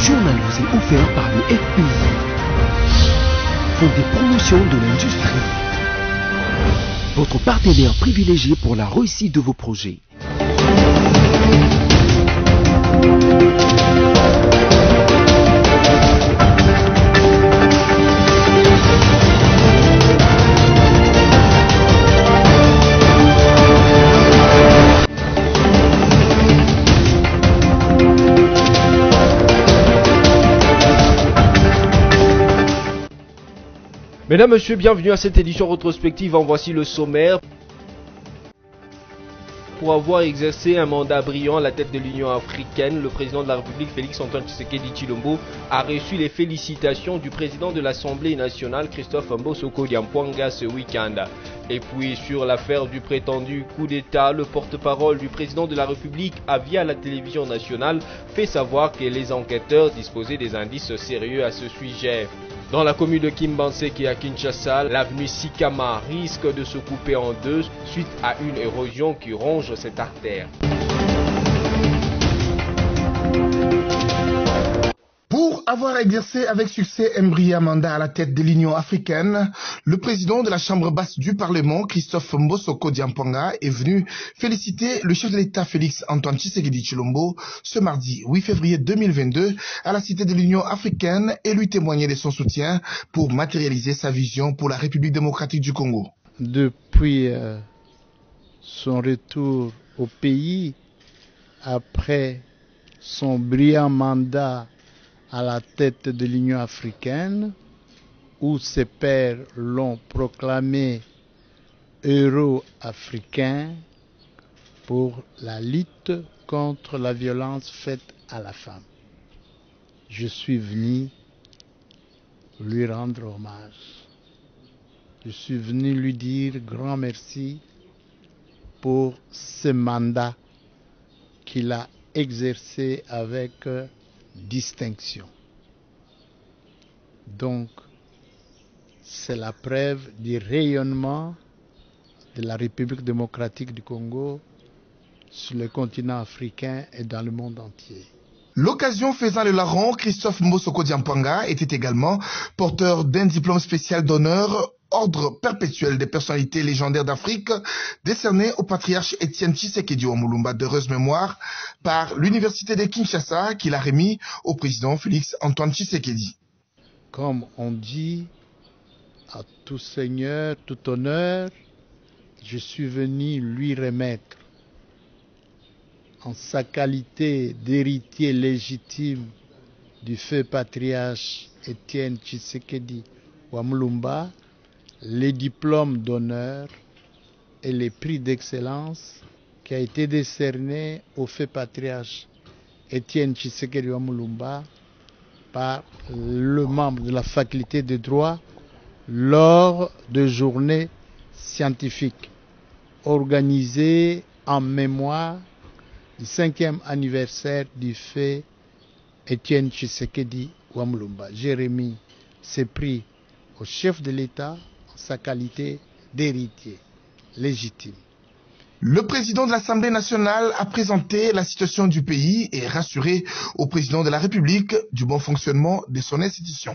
journal vous est offert par le FPI, Fonds des promotions de l'industrie, votre partenaire privilégié pour la réussite de vos projets. Mesdames, Messieurs, bienvenue à cette édition rétrospective. En voici le sommaire. Pour avoir exercé un mandat brillant à la tête de l'Union africaine, le président de la République, Félix-Antoine Tshisekedi Tshilombo, a reçu les félicitations du président de l'Assemblée nationale, Christophe Mbossoko Diampouanga, ce week-end. Et puis, sur l'affaire du prétendu coup d'État, le porte-parole du président de la République a, via la télévision nationale, fait savoir que les enquêteurs disposaient des indices sérieux à ce sujet. Dans la commune de Kimbanseke à Kinshasa, l'avenue Sikama risque de se couper en deux suite à une érosion qui ronge cette artère. Pour avoir exercé avec succès un brillant mandat à la tête de l'Union africaine, le président de la Chambre basse du Parlement, Christophe Mbossoko Diampouanga, est venu féliciter le chef de l'État Félix-Antoine Tshisekedi Tshilombo ce mardi 8 février 2022 à la Cité de l'Union africaine et lui témoigner de son soutien pour matérialiser sa vision pour la République démocratique du Congo. Depuis son retour au pays, après son brillant mandat à la tête de l'Union africaine, où ses pairs l'ont proclamé héros africain pour la lutte contre la violence faite à la femme. Je suis venu lui rendre hommage. Je suis venu lui dire grand merci pour ce mandat qu'il a exercé avec distinction. Donc, c'est la preuve du rayonnement de la République démocratique du Congo sur le continent africain et dans le monde entier. L'occasion faisant le larron, Christophe Mbossoko Diampouanga était également porteur d'un diplôme spécial d'honneur ordre perpétuel des personnalités légendaires d'Afrique, décerné au patriarche Étienne Tshisekedi Wamulumba d'heureuse mémoire par l'université de Kinshasa qu'il a remis au président Félix-Antoine Tshisekedi. Comme on dit, à tout seigneur, tout honneur, je suis venu lui remettre en sa qualité d'héritier légitime du feu patriarche Étienne Tshisekedi Wamulumba, les diplômes d'honneur et les prix d'excellence qui a été décerné au feu patriarche Étienne Tshisekedi Wamulumba par le membre de la faculté de droit lors de journées scientifiques organisées en mémoire du 5e anniversaire du feu Étienne Tshisekedi Wamulumba. J'ai remis ces prix au chef de l'État sa qualité d'héritier légitime. Le président de l'Assemblée nationale a présenté la situation du pays et rassuré au président de la République du bon fonctionnement de son institution.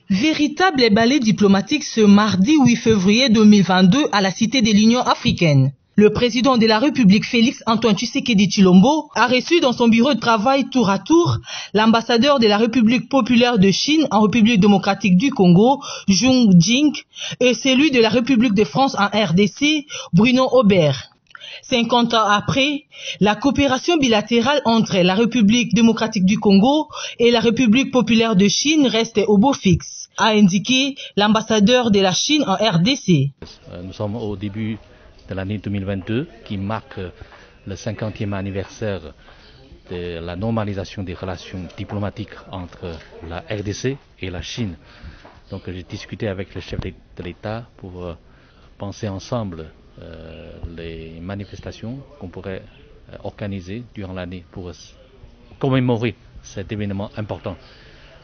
Véritable balai diplomatique ce mardi 8 février 2022 à la Cité de l'Union africaine. Le président de la République, Félix-Antoine Tshisekedi Tshilombo, a reçu dans son bureau de travail tour à tour l'ambassadeur de la République populaire de Chine en République démocratique du Congo, Jung Jing, et celui de la République de France en RDC, Bruno Aubert. 50 ans après, la coopération bilatérale entre la République démocratique du Congo et la République populaire de Chine reste au beau fixe, a indiqué l'ambassadeur de la Chine en RDC. Nous sommes au début de l'année 2022 qui marque le 50e anniversaire de la normalisation des relations diplomatiques entre la RDC et la Chine. Donc j'ai discuté avec le chef de l'État pour penser ensemble les manifestations qu'on pourrait organiser durant l'année pour commémorer cet événement important.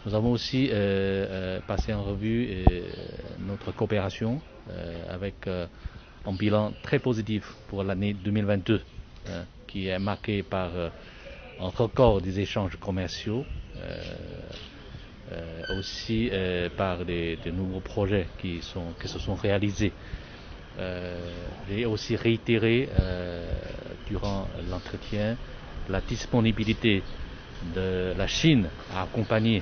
Nous avons aussi passé en revue notre coopération avec un bilan très positif pour l'année 2022, qui est marqué par un record des échanges commerciaux, aussi par de nouveaux projets qui se sont réalisés. J'ai aussi réitéré durant l'entretien la disponibilité de la Chine à accompagner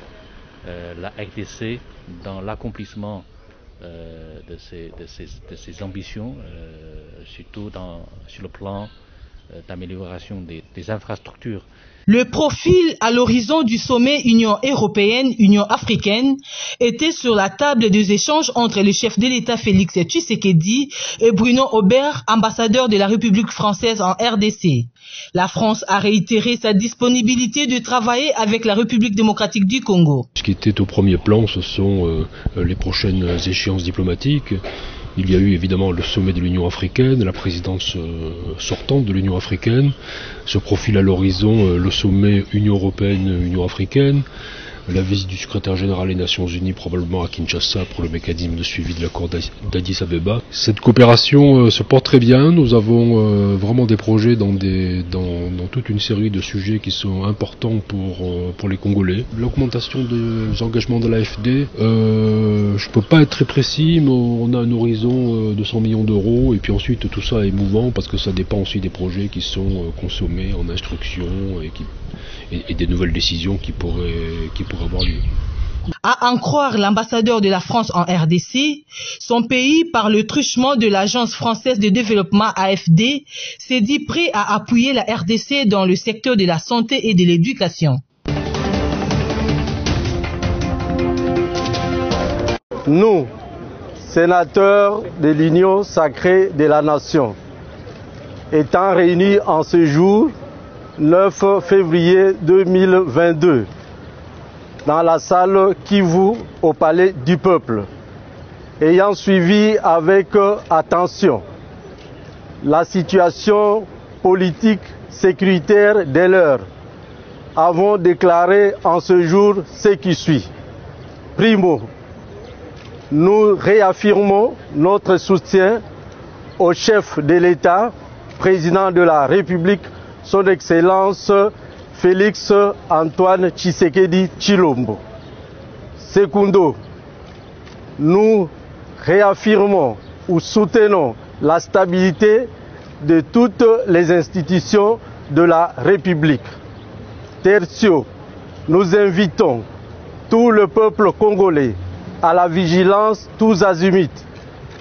la RDC dans l'accomplissement de ses ambitions, surtout sur le plan d'amélioration des infrastructures. Le profil à l'horizon du sommet Union européenne-Union africaine était sur la table des échanges entre le chef de l'État Félix Tshisekedi et Bruno Aubert, ambassadeur de la République française en RDC. La France a réitéré sa disponibilité de travailler avec la République démocratique du Congo. Ce qui était au premier plan, ce sont les prochaines échéances diplomatiques. Il y a eu évidemment le sommet de l'Union africaine, la présidence sortante de l'Union africaine, se profile à l'horizon le sommet Union européenne-Union africaine, la visite du secrétaire général des Nations Unies probablement à Kinshasa pour le mécanisme de suivi de l'accord d'Addis Abeba. Cette coopération se porte très bien, nous avons vraiment des projets dans toute une série de sujets qui sont importants pour les Congolais. L'augmentation des engagements de l'AFD, je ne peux pas être très précis, mais on a un horizon de 100 millions d'euros et puis ensuite tout ça est mouvant parce que ça dépend aussi des projets qui sont consommés en instruction et des nouvelles décisions qui pourraient avoir lieu. À en croire l'ambassadeur de la France en RDC, son pays, par le truchement de l'Agence française de développement AFD, s'est dit prêt à appuyer la RDC dans le secteur de la santé et de l'éducation. Nous, sénateurs de l'Union sacrée de la Nation, étant réunis en ce jour, 9 février 2022, dans la salle Kivu au Palais du Peuple, ayant suivi avec attention la situation politique sécuritaire de l'heure, avons déclaré en ce jour ce qui suit. Primo, nous réaffirmons notre soutien au chef de l'État, président de la République, son Excellence Félix Antoine Tshisekedi Tshilombo. Secundo, nous réaffirmons ou soutenons la stabilité de toutes les institutions de la République. Tertio, nous invitons tout le peuple congolais à la vigilance tous azimuts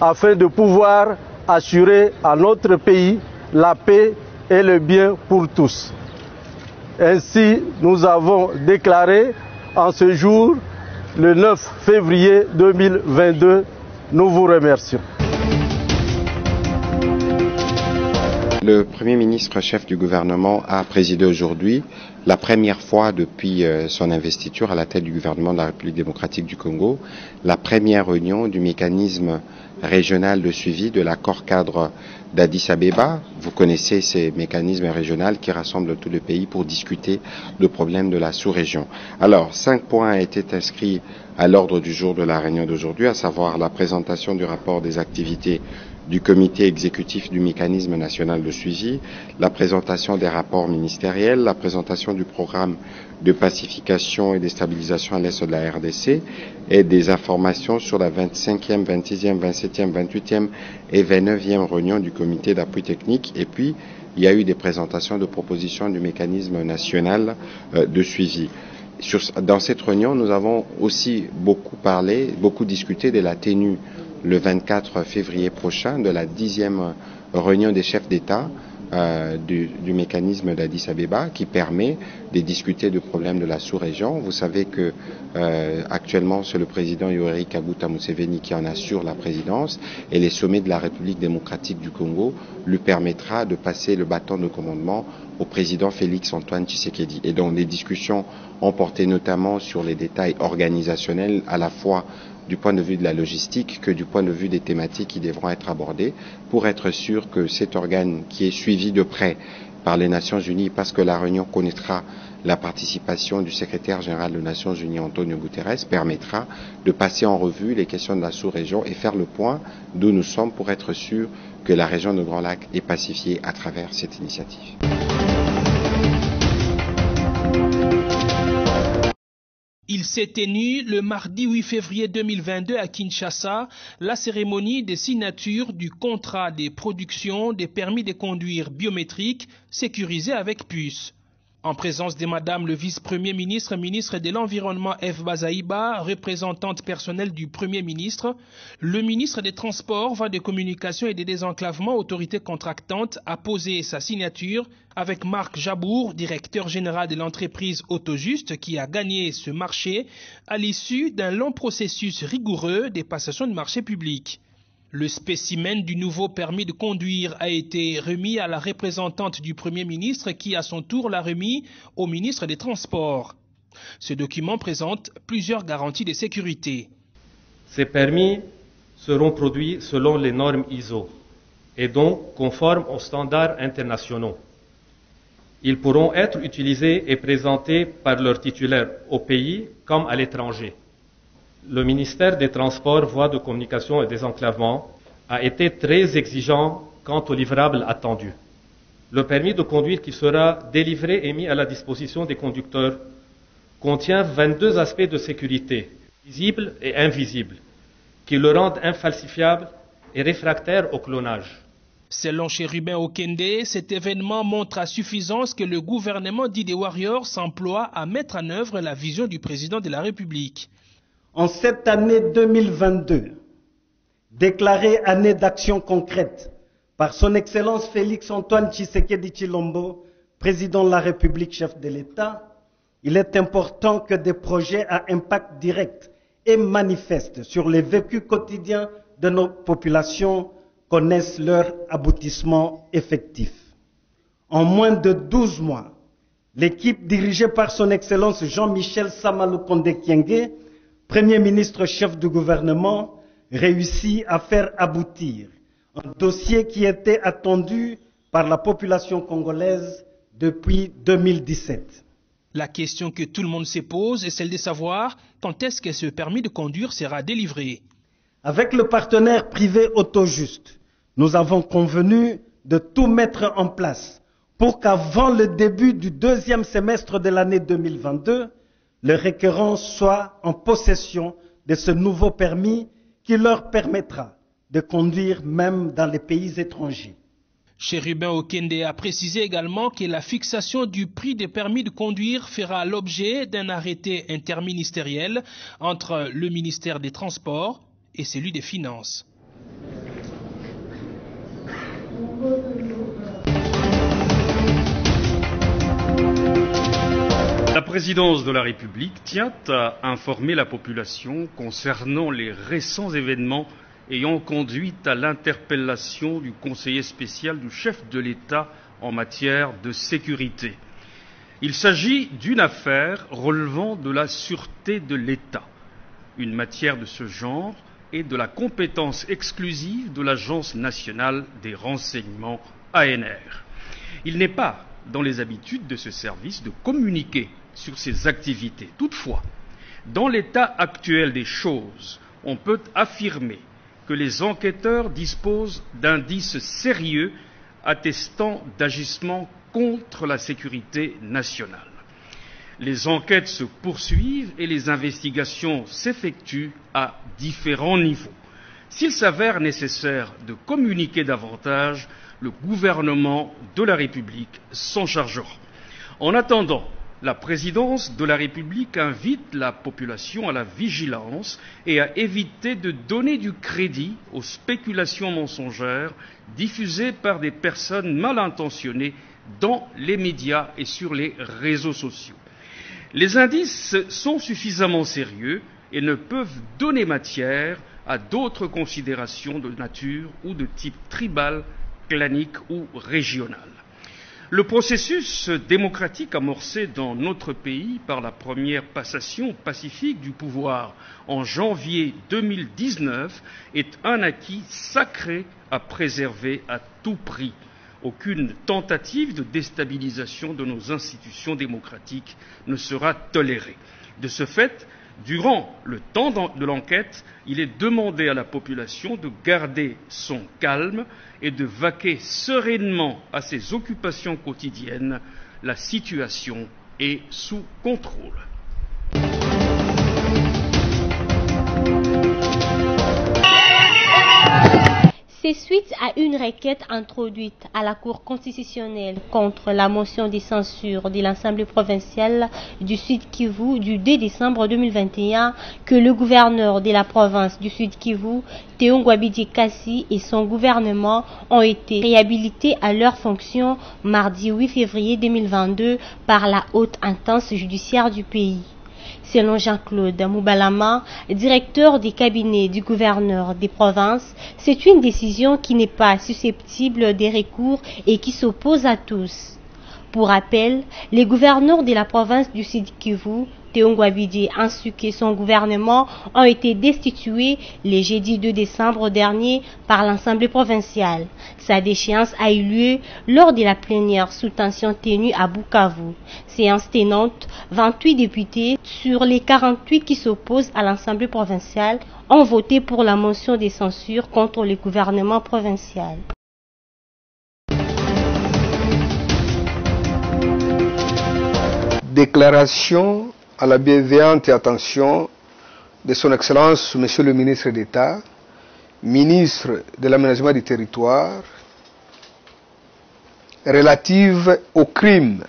afin de pouvoir assurer à notre pays la paix et le bien pour tous. Ainsi, nous avons déclaré en ce jour, le 9 février 2022, nous vous remercions. Le Premier ministre chef du gouvernement a présidé aujourd'hui la première fois depuis son investiture à la tête du gouvernement de la République démocratique du Congo, la première réunion du mécanisme régional de suivi de l'accord cadre d'Addis Abeba. Vous connaissez ces mécanismes régionaux qui rassemblent tous les pays pour discuter de problèmes de la sous-région. Alors, 5 points étaient inscrits à l'ordre du jour de la réunion d'aujourd'hui, à savoir la présentation du rapport des activités du comité exécutif du mécanisme national de suivi, la présentation des rapports ministériels, la présentation du programme de pacification et de stabilisation à l'est de la RDC et des informations sur la 25e, 26e, 27e, 28e et 29e réunion du comité d'appui technique. Et puis, il y a eu des présentations de propositions du mécanisme national de suivi. Dans cette réunion, nous avons aussi beaucoup discuté de la tenue le 24 février prochain de la 10e réunion des chefs d'État du mécanisme d'Addis Abeba qui permet de discuter du problème de la sous-région. Vous savez que actuellement c'est le président Yoweri Kaguta Museveni qui en assure la présidence et les sommets de la République démocratique du Congo lui permettra de passer le bâton de commandement au président Félix Antoine Tshisekedi. Et donc les discussions ont porté notamment sur les détails organisationnels à la fois du point de vue de la logistique que du point de vue des thématiques qui devront être abordées pour être sûr que cet organe qui est suivi de près par les Nations Unies, parce que la réunion connaîtra la participation du secrétaire général des Nations Unies, Antonio Guterres, permettra de passer en revue les questions de la sous-région et faire le point d'où nous sommes pour être sûrs que la région de Grand Lac est pacifiée à travers cette initiative. Il s'est tenu le mardi 8 février 2022 à Kinshasa la cérémonie de signature du contrat de production des permis de conduire biométriques sécurisés avec puce. En présence de Madame le vice-premier ministre, ministre de l'Environnement F. Bazaïba, représentante personnelle du Premier ministre, le ministre des Transports, Voies de Communication et des Désenclavements, autorité contractante, a posé sa signature avec Marc Jabour, directeur général de l'entreprise Autojuste, qui a gagné ce marché à l'issue d'un long processus rigoureux des passations de marché public. Le spécimen du nouveau permis de conduire a été remis à la représentante du Premier ministre qui, à son tour, l'a remis au ministre des Transports. Ce document présente plusieurs garanties de sécurité. Ces permis seront produits selon les normes ISO et donc conformes aux standards internationaux. Ils pourront être utilisés et présentés par leurs titulaires au pays comme à l'étranger. Le ministère des Transports, Voies de Communication et Désenclavement a été très exigeant quant aux livrables attendus. Le permis de conduire qui sera délivré et mis à la disposition des conducteurs contient 22 aspects de sécurité, visibles et invisibles, qui le rendent infalsifiable et réfractaire au clonage. Selon Chérubin Okende, cet événement montre à suffisance que le gouvernement dit des Warriors s'emploie à mettre en œuvre la vision du président de la République. En cette année 2022, déclarée année d'action concrète par son Excellence Félix Antoine Tshisekedi Tshilombo, président de la République, chef de l'État, il est important que des projets à impact direct et manifeste sur les vécus quotidiens de nos populations connaissent leur aboutissement effectif. En moins de 12 mois, l'équipe dirigée par son Excellence Jean-Michel Sama Lukonde Kyenge, Premier ministre chef du gouvernement, réussit à faire aboutir un dossier qui était attendu par la population congolaise depuis 2017. La question que tout le monde se pose est celle de savoir quand est-ce que ce permis de conduire sera délivré. Avec le partenaire privé Autojuste, nous avons convenu de tout mettre en place pour qu'avant le début du deuxième semestre de l'année 2022, les requérants soient en possession de ce nouveau permis qui leur permettra de conduire même dans les pays étrangers. Chérubin Okende a précisé également que la fixation du prix des permis de conduire fera l'objet d'un arrêté interministériel entre le ministère des Transports et celui des Finances. La présidence de la République tient à informer la population concernant les récents événements ayant conduit à l'interpellation du conseiller spécial du chef de l'État en matière de sécurité. Il s'agit d'une affaire relevant de la sûreté de l'État. Une matière de ce genre est de la compétence exclusive de l'Agence nationale des renseignements ANR. Il n'est pas dans les habitudes de ce service de communiquer sur ses activités. Toutefois, dans l'état actuel des choses, on peut affirmer que les enquêteurs disposent d'indices sérieux attestant d'agissements contre la sécurité nationale. Les enquêtes se poursuivent et les investigations s'effectuent à différents niveaux. S'il s'avère nécessaire de communiquer davantage, le gouvernement de la République s'en chargera. En attendant, la présidence de la République invite la population à la vigilance et à éviter de donner du crédit aux spéculations mensongères diffusées par des personnes mal intentionnées dans les médias et sur les réseaux sociaux. Les indices sont suffisamment sérieux et ne peuvent donner matière à d'autres considérations de nature ou de type tribal, clanique ou régional. Le processus démocratique amorcé dans notre pays par la première passation pacifique du pouvoir en janvier 2019 est un acquis sacré à préserver à tout prix. aucune tentative de déstabilisation de nos institutions démocratiques ne sera tolérée. De ce fait, durant le temps de l'enquête, il est demandé à la population de garder son calme et de vaquer sereinement à ses occupations quotidiennes. La situation est sous contrôle. C'est suite à une requête introduite à la Cour constitutionnelle contre la motion de censure de l'Assemblée provinciale du Sud Kivu du 2 décembre 2021 que le gouverneur de la province du Sud Kivu, Théongwabidji Kassi, et son gouvernement ont été réhabilités à leurs fonctions mardi 8 février 2022 par la haute instance judiciaire du pays. Selon Jean-Claude Moubalama, directeur du cabinet du gouverneur des provinces, c'est une décision qui n'est pas susceptible de recours et qui s'oppose à tous. Pour rappel, les gouverneurs de la province du Sud Kivu, Théongwabidji ainsi que son gouvernement, ont été destitués le jeudi 2 décembre dernier par l'Assemblée provinciale. Sa déchéance a eu lieu lors de la plénière sous tension tenue à Bukavu. Séance tenante, 28 députés sur les 48 qui s'opposent à l'Assemblée provinciale ont voté pour la motion de censure contre le gouvernement provincial. Déclaration à la bienveillante attention de son Excellence, Monsieur le ministre d'État, ministre de l'Aménagement du Territoire, relative aux crimes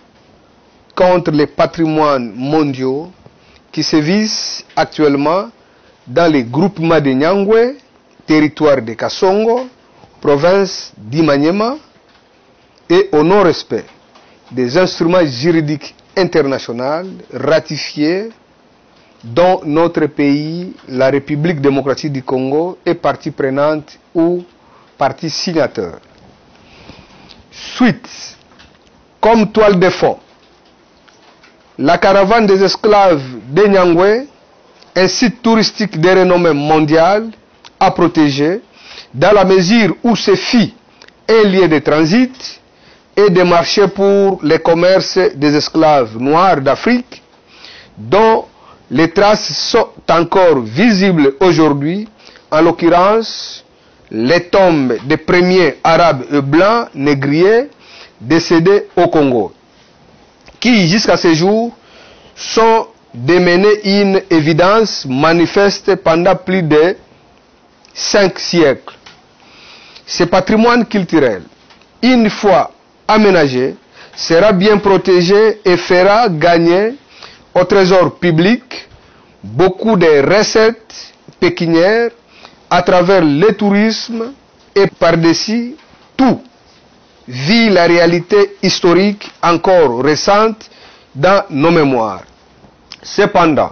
contre les patrimoines mondiaux qui sévissent actuellement dans les groupements de Nyangwe, territoire de Kasongo, province d'Imanyema, et au non-respect des instruments juridiques internationaux ratifiés dont notre pays, la République démocratique du Congo, est partie prenante ou partie signateur. Suite, comme toile de fond, la caravane des esclaves de Nyangwe, un site touristique de renommée mondiale à protéger, dans la mesure où se fit un lieu de transit et de marché pour le commerce des esclaves noirs d'Afrique, dont les traces sont encore visibles aujourd'hui, en l'occurrence les tombes des premiers arabes et blancs négriers décédés au Congo, qui jusqu'à ce jour sont démenés une évidence manifeste pendant plus de 5 siècles. Ce patrimoine culturel, une fois aménagé, sera bien protégé et fera gagner au trésor public beaucoup de recettes pécuniaires à travers le tourisme et par-dessus tout, vu la réalité historique encore récente dans nos mémoires. Cependant,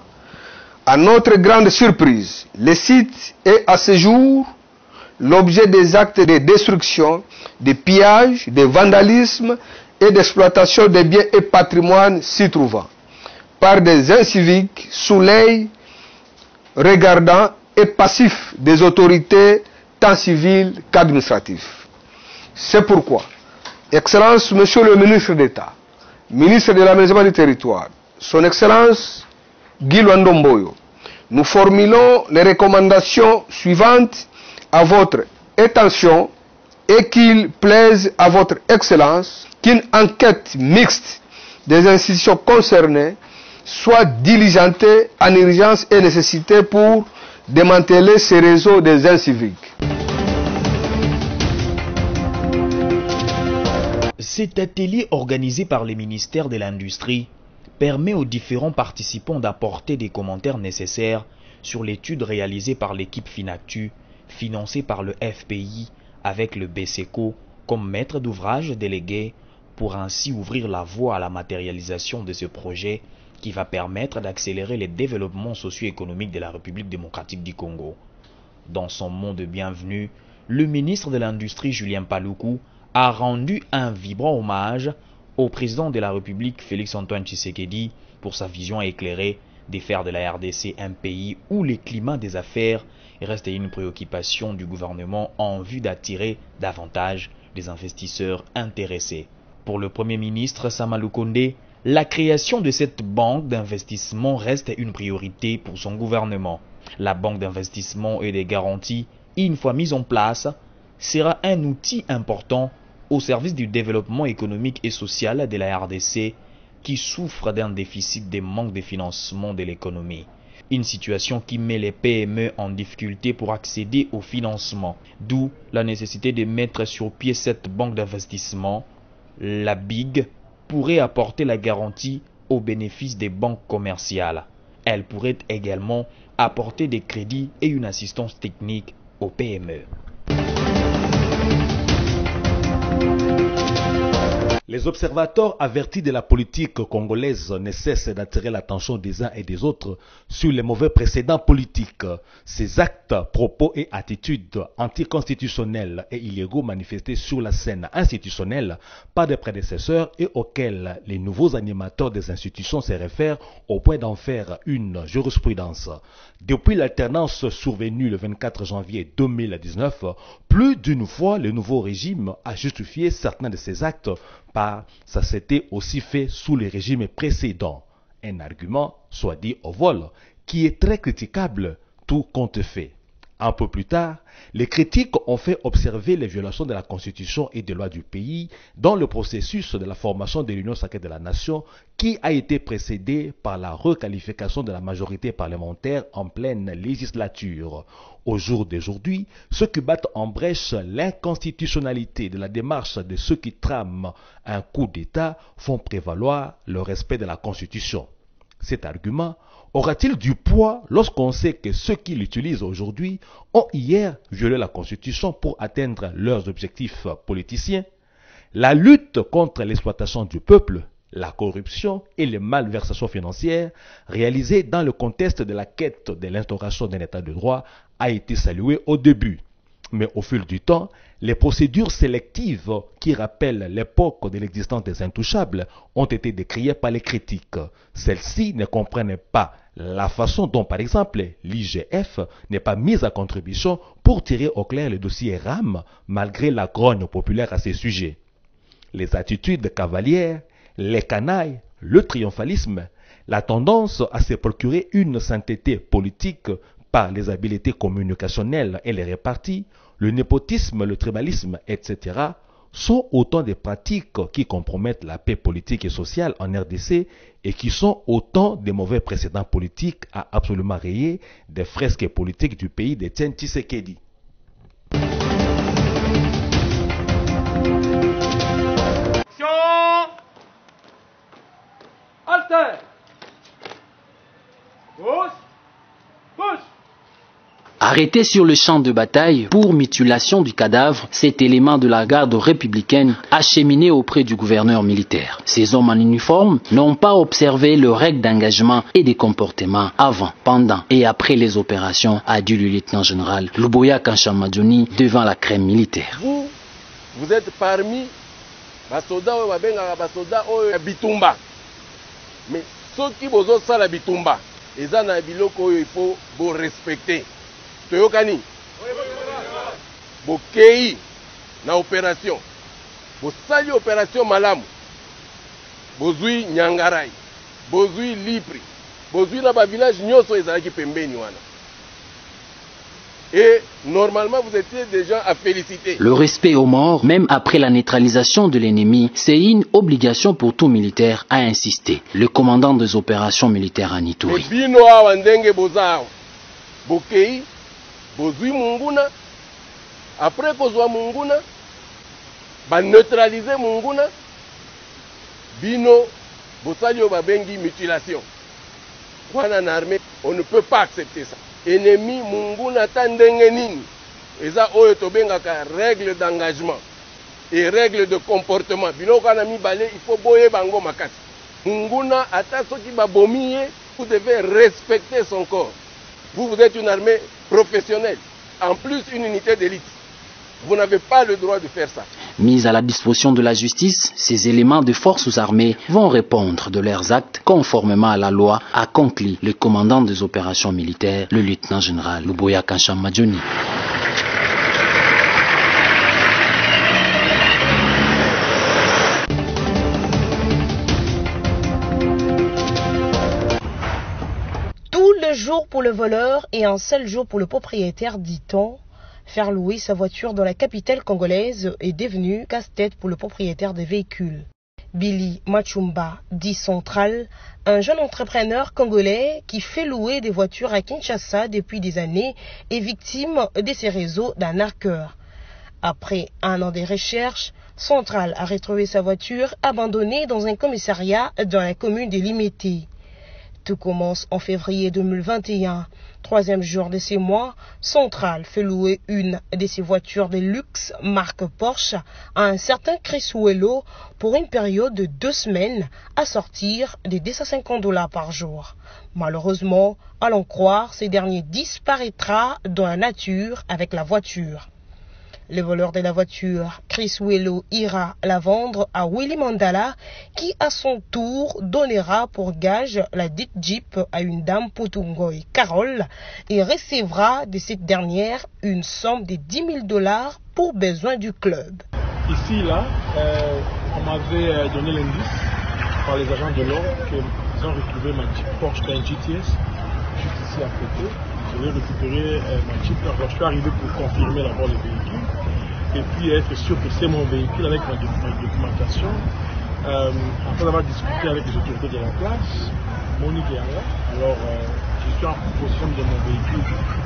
à notre grande surprise, le site est à ce jour l'objet des actes de destruction, de pillage, de vandalisme et d'exploitation des biens et patrimoines s'y trouvant, par des inciviques sous l'œil regardant et passif des autorités tant civiles qu'administratives. C'est pourquoi, Excellence Monsieur le ministre d'État, ministre de l'Aménagement du Territoire, Son Excellence Guy Luandomboyo, nous formulons les recommandations suivantes à votre attention et qu'il plaise à votre Excellence qu'une enquête mixte des institutions concernées soit diligentée en urgence et nécessité pour démanteler ces réseaux des inciviques. Cet atelier organisé par le ministère de l'Industrie permet aux différents participants d'apporter des commentaires nécessaires sur l'étude réalisée par l'équipe Finactu, financée par le FPI avec le BCECO comme maître d'ouvrage délégué, pour ainsi ouvrir la voie à la matérialisation de ce projet qui va permettre d'accélérer le développement socio-économique de la République démocratique du Congo. Dans son mot de bienvenue, le ministre de l'Industrie Julien Paluku a rendu un vibrant hommage au président de la République Félix Antoine Tshisekedi pour sa vision éclairée de faire de la RDC un pays où le climat des affaires reste une préoccupation du gouvernement en vue d'attirer davantage des investisseurs intéressés. Pour le Premier ministre Sama Lukonde, la création de cette banque d'investissement reste une priorité pour son gouvernement. La banque d'investissement et des garanties, une fois mise en place, sera un outil important au service du développement économique et social de la RDC qui souffre d'un déficit de manque de financement de l'économie. Une situation qui met les PME en difficulté pour accéder au financement, d'où la nécessité de mettre sur pied cette banque d'investissement. La BIG pourrait apporter la garantie au bénéfice des banques commerciales. Elle pourrait également apporter des crédits et une assistance technique aux PME. Les observateurs avertis de la politique congolaise ne cessent d'attirer l'attention des uns et des autres sur les mauvais précédents politiques. Ces actes, propos et attitudes anticonstitutionnels et illégaux manifestés sur la scène institutionnelle par des prédécesseurs et auxquels les nouveaux animateurs des institutions se réfèrent au point d'en faire une jurisprudence. Depuis l'alternance survenue le 24 janvier 2019, plus d'une fois le nouveau régime a justifié certains de ces actes par ça s'était aussi fait sous les régimes précédents. Un argument, soit dit au vol, qui est très critiquable, tout compte fait. Un peu plus tard, les critiques ont fait observer les violations de la Constitution et des lois du pays dans le processus de la formation de l'Union sacrée de la Nation qui a été précédé par la requalification de la majorité parlementaire en pleine législature. Au jour d'aujourd'hui, ceux qui battent en brèche l'inconstitutionnalité de la démarche de ceux qui trament un coup d'État font prévaloir le respect de la Constitution. Cet argument aura-t-il du poids lorsqu'on sait que ceux qui l'utilisent aujourd'hui ont hier violé la Constitution pour atteindre leurs objectifs politiciens? La lutte contre l'exploitation du peuple, la corruption et les malversations financières réalisées dans le contexte de la quête de l'instauration d'un état de droit a été saluée au début. Mais au fil du temps, les procédures sélectives qui rappellent l'époque de l'existence des intouchables ont été décriées par les critiques. Celles-ci ne comprennent pas la façon dont, par exemple, l'IGF n'est pas mise à contribution pour tirer au clair le dossier RAM malgré la grogne populaire à ces sujets. Les attitudes cavalières, les canailles, le triomphalisme, la tendance à se procurer une sainteté politique par les habiletés communicationnelles et les réparties, le népotisme, le tribalisme, etc., sont autant de pratiques qui compromettent la paix politique et sociale en RDC et qui sont autant de mauvais précédents politiques à absolument rayer des fresques politiques du pays d'Étienne Tshisekedi. Alter. Gauche. Gauche. Arrêté sur le champ de bataille pour mutilation du cadavre, cet élément de la garde républicaine acheminé auprès du gouverneur militaire. Ces hommes en uniforme n'ont pas observé le règle d'engagement et des comportements avant, pendant et après les opérations, a dit le lieutenant-général Luboya Kanchamadjoni devant la crème militaire. Vous êtes parmi les soldats Bitumba. Mais ceux qui vous ont ça la Bitumba, ils ont un biloko il faut vous respecter. Toyokani, bokei na opération, bosali opération malamu, bozui Nyangarai, bozui Lipri, bozui na ba village nyoso ezalaki pembeni wana. Et normalement vous étiez déjà à féliciter. Le respect aux morts, même après la neutralisation de l'ennemi, c'est une obligation pour tout militaire, a insisté le commandant des opérations militaires à Ituri. Bino awa ndenge bozao, bokei bozui munguna, après kozwa munguna, ba neutraliser munguna, bino bosali yo babengi mutilation. Wana na armée, on ne peut pas accepter ça. Ennemi munguna ta ndenge nini, eza oyo tobengaka règle d'engagement et règle de comportement. Bino kana mibale, il faut boye bango makasi. Munguna ata soki babomiye, vous devez respecter son corps. Vous êtes une armée professionnelle, en plus une unité d'élite. Vous n'avez pas le droit de faire ça. Mis à la disposition de la justice, ces éléments de forces armées vont répondre de leurs actes conformément à la loi, a conclu le commandant des opérations militaires, le lieutenant-général Luboya Kanchamadjoni. Jour pour le voleur et un seul jour pour le propriétaire, dit-on. Faire louer sa voiture dans la capitale congolaise est devenu casse-tête pour le propriétaire des véhicules. Billy Machumba, dit Central, un jeune entrepreneur congolais qui fait louer des voitures à Kinshasa depuis des années, est victime de ces réseaux d'un arqueur. Après un an de recherches, Central a retrouvé sa voiture abandonnée dans un commissariat dans la commune de Limité. Tout commence en février 2021. Troisième jour de ces mois, Central fait louer une de ses voitures de luxe marque Porsche à un certain Chris Wello pour une période de 2 semaines à sortir de $250 par jour. Malheureusement, à l'en croire, ce dernier disparaîtra dans la nature avec la voiture. Le voleur de la voiture, Chris Wello, ira la vendre à Willy Mandala, qui à son tour donnera pour gage la dite Jeep à une dame Putungoy, Carole, et recevra de cette dernière une somme de $10,000 pour besoin du club. Ici, là, on m'avait donné l'indice par les agents de l'ordre qu'ils ont retrouvé ma Jeep Porsche d'un GTS, juste ici à côté. Je vais récupérer ma Jeep. Alors, je suis arrivé pour confirmer d'abord le véhicule et puis être sûr que c'est mon véhicule avec ma documentation. Après avoir discuté avec les autorités de la place, Monique est là. Alors, je suis en possession de mon véhicule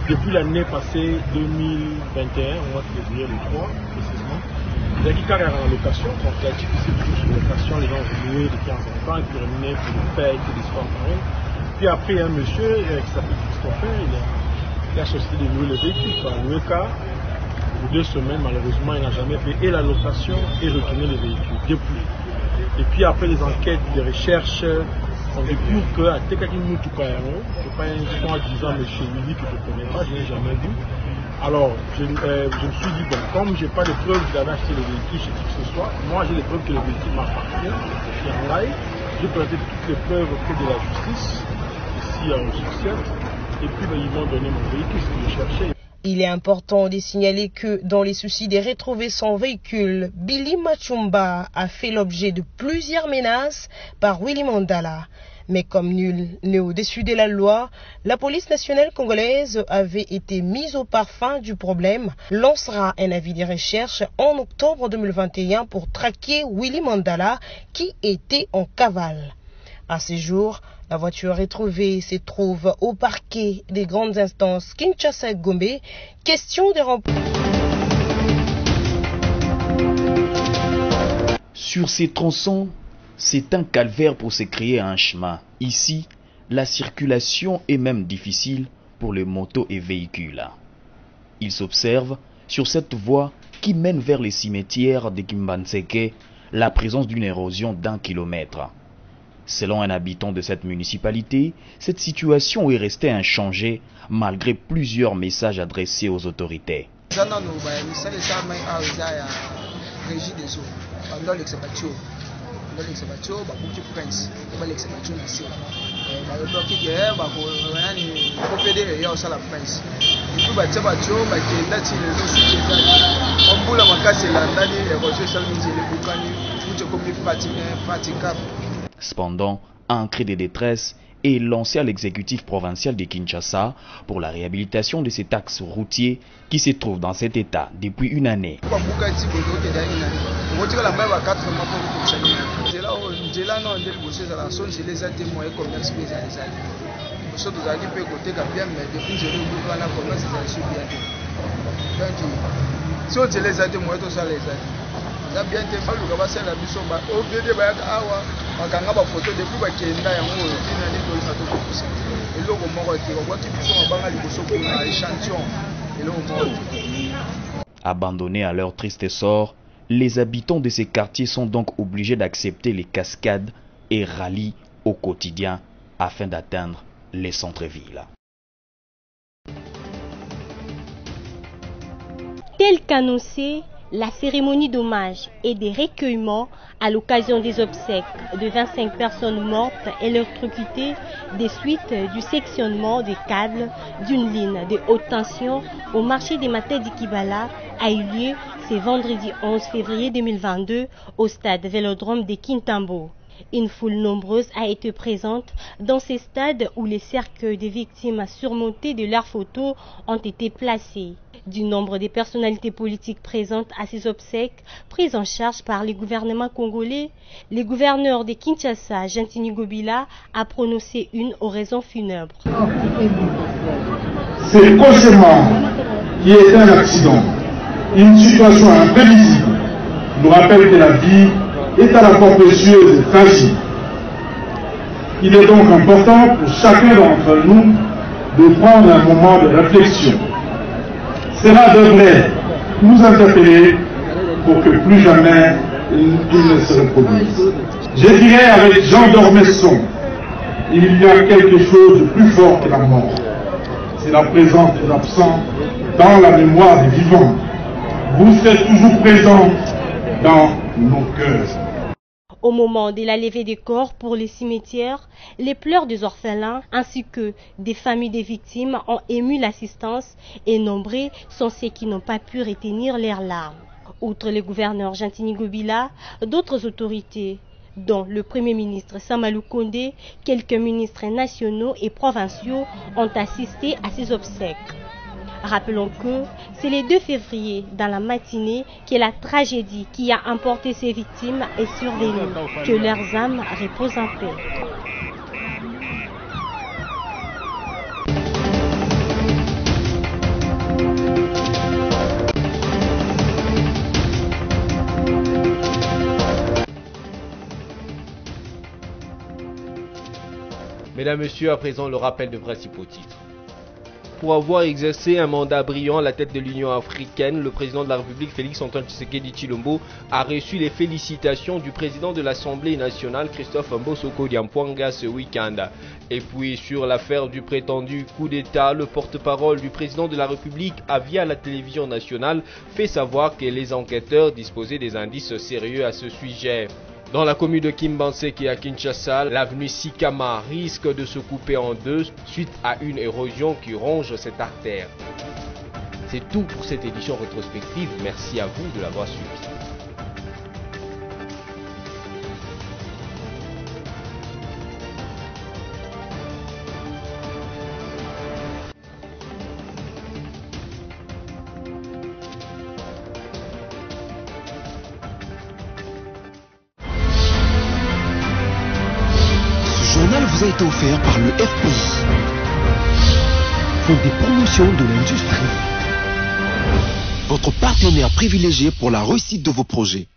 depuis l'année passée 2021, au mois de février, le 3 précisément. Il y a qui carré en location, donc la Jeep c'est toujours sur location, les gens vont louer de temps en temps et puis revenir pour le payer, et des histoires pareilles. Puis après, il y a un monsieur qui s'appelle Christopher, il a choisi de louer le véhicule, louer le car. Pour 2 semaines, malheureusement, il n'a jamais payé la location et retourné le véhicule depuis. Et puis après les enquêtes, les recherches, on découvre qu'à Tekakimoutou Kayano, c'est pas un histoire disant monsieur Willy que je ne connais pas, je n'ai jamais vu. Alors, je me suis dit, bon, comme je n'ai pas de preuves qu'il avait acheté le véhicule chez qui que ce soit, moi j'ai les preuves que le véhicule m'appartient, je suis en live, j'ai présenté toutes les preuves auprès de la justice. Et puis ils m'ont donné mon véhicule, ce que je cherchais. Il est important de signaler que dans les soucis de retrouver son véhicule, Billy Machumba a fait l'objet de plusieurs menaces par Willy Mandala. Mais comme nul n'est au-dessus de la loi, la police nationale congolaise avait été mise au parfum du problème, lancera un avis de recherche en octobre 2021 pour traquer Willy Mandala qui était en cavale. À ce jour, la voiture retrouvée se trouve au parquet des grandes instances Kinshasa et Gombe. Question de remplir. Sur ces tronçons, c'est un calvaire pour se créer un chemin. Ici, la circulation est même difficile pour les motos et véhicules. Il s'observe sur cette voie qui mène vers les cimetières de Kimbanseke la présence d'une érosion d'1 kilomètre. Selon un habitant de cette municipalité, cette situation est restée inchangée malgré plusieurs messages adressés aux autorités. Cependant, un cri de détresse est lancé à l'exécutif provincial de Kinshasa pour la réhabilitation de cet axe routier qui se trouve dans cet état depuis une année. Abandonnés à leur triste sort, les habitants de ces quartiers sont donc obligés d'accepter les cascades et rallient au quotidien afin d'atteindre les centres-villes. Tel qu'annoncé, La cérémonie d'hommage et des recueillements à l'occasion des obsèques de 25 personnes mortes et électrocutées des suites du sectionnement des câbles d'une ligne de haute tension au marché des Matadi Kibala a eu lieu ce vendredi 11 février 2022 au stade Vélodrome de Kintambo. Une foule nombreuse a été présente dans ces stades où les cercueils des victimes surmontés de leurs photos ont été placés. Du nombre des personnalités politiques présentes à ces obsèques, prises en charge par le gouvernement congolais, le gouverneur de Kinshasa, Gentini Gobila, a prononcé une oraison funèbre. C'est cauchemar qui est un accident, une situation imprévisible, nous rappelle que la vie est à la fois précieuse et fragile. Il est donc important pour chacun d'entre nous de prendre un moment de réflexion. Cela devrait nous interpeller pour que plus jamais il ne se reproduise. Je dirais avec Jean d'Ormesson, il y a quelque chose de plus fort que la mort. C'est la présence des absents dans la mémoire des vivants. Vous serez toujours présents dans nos cœurs. Au moment de la levée des corps pour les cimetières, les pleurs des orphelins ainsi que des familles des victimes ont ému l'assistance et nombreux sont ceux qui n'ont pas pu retenir leurs larmes. Outre le gouverneur Gentini Gobila, d'autres autorités, dont le Premier ministre Samalou Kondé, quelques ministres nationaux et provinciaux ont assisté à ces obsèques. Rappelons que c'est le 2 février, dans la matinée, que la tragédie qui a emporté ces victimes est survenue. Que leurs âmes reposent en paix. Mesdames, Messieurs, à présent le rappel de principaux titres. Pour avoir exercé un mandat brillant à la tête de l'Union africaine, le président de la République, Félix Antoine Tshisekedi Tshilombo, a reçu les félicitations du président de l'Assemblée nationale, Christophe Mbosoko Diampwanga, ce week-end. Et puis, sur l'affaire du prétendu coup d'État, le porte-parole du président de la République a, via la télévision nationale, fait savoir que les enquêteurs disposaient des indices sérieux à ce sujet. Dans la commune de Kimbanseke à Kinshasa, l'avenue Sikama risque de se couper en deux suite à une érosion qui ronge cette artère. C'est tout pour cette édition rétrospective. Merci à vous de l'avoir suivi. Vous a été offert par le FPI, Fonds des promotions de l'industrie, votre partenaire privilégié pour la réussite de vos projets.